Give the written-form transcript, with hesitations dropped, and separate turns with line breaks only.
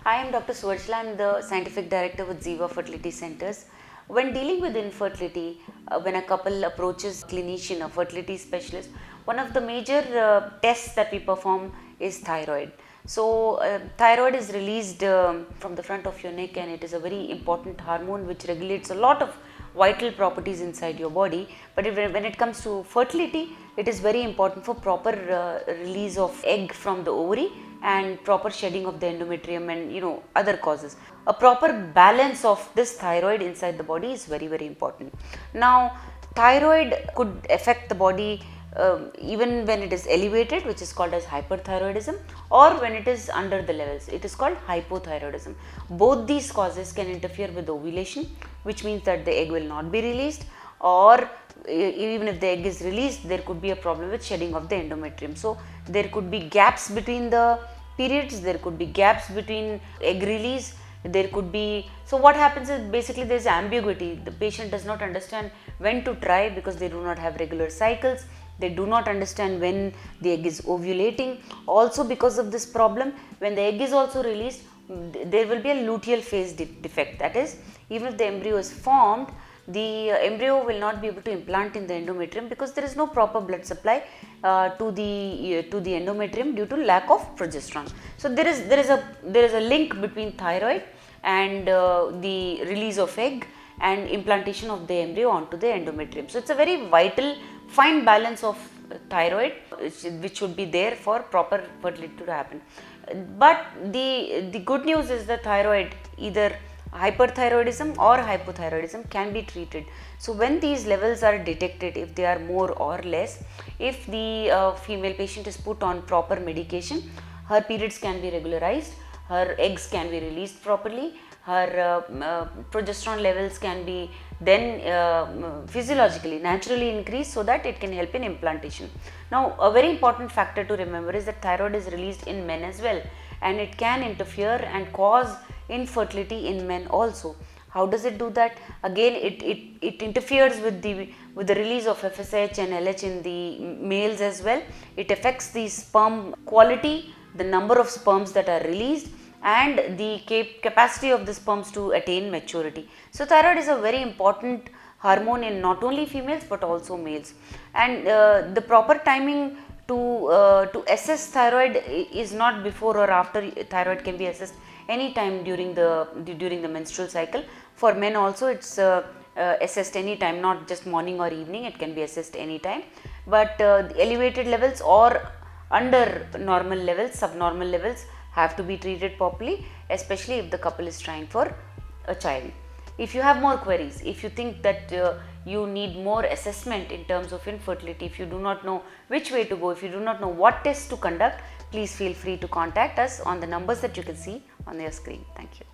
Hi, I'm Dr. Suvarjala. I'm the Scientific Director with Ziva Fertility Centers. When dealing with infertility, when a couple approaches clinician, a fertility specialist, one of the major tests that we perform is thyroid. So, thyroid is released from the front of your neck, and it is a very important hormone which regulates a lot of vital properties inside your body. But when it comes to fertility, it is very important for proper release of egg from the ovary and proper shedding of the endometrium and other causes. A proper balance of this thyroid inside the body is very important. Now, thyroid could affect the body even when it is elevated, which is called as hyperthyroidism, or when it is under the levels, it is called hypothyroidism. Both these causes can interfere with ovulation, which means that the egg will not be released, or even if the egg is released, there could be a problem with shedding of the endometrium. So there could be gaps between the periods, there could be gaps between egg release, there could be, so what happens is basically there is ambiguity. The patient does not understand when to try because they do not have regular cycles. They do not understand when the egg is ovulating. Also, because of this problem, when the egg is also released, there will be a luteal phase defect. That is, even if the embryo is formed, the embryo will not be able to implant in the endometrium because there is no proper blood supply to the endometrium due to lack of progesterone. So there is a link between thyroid and the release of egg and implantation of the embryo onto the endometrium. So it's a very vital fine balance of thyroid which should be there for proper fertility to happen. But the good news is that thyroid, either hyperthyroidism or hypothyroidism, can be treated. So when these levels are detected, if they are more or less, if the female patient is put on proper medication, her periods can be regularized, her eggs can be released properly, her progesterone levels can be then physiologically naturally increased so that it can help in implantation. Now, a very important factor to remember is that thyroid is released in men as well, and it can interfere and cause infertility in men also. How does it do that? Again, it interferes with the release of FSH and LH in the males as well. It affects the sperm quality, the number of sperms that are released, and the capacity of the sperms to attain maturity. So thyroid is a very important hormone in not only females but also males, and the proper timing to assess thyroid is not before or after. Thyroid can be assessed any time during the menstrual cycle. For men also, it's assessed any time, not just morning or evening. It can be assessed any time, but elevated levels or under normal levels, subnormal levels, have to be treated properly, especially if the couple is trying for a child. If you have more queries, if you think that you need more assessment in terms of infertility, if you do not know which way to go, if you do not know what tests to conduct, please feel free to contact us on the numbers that you can see on your screen. Thank you.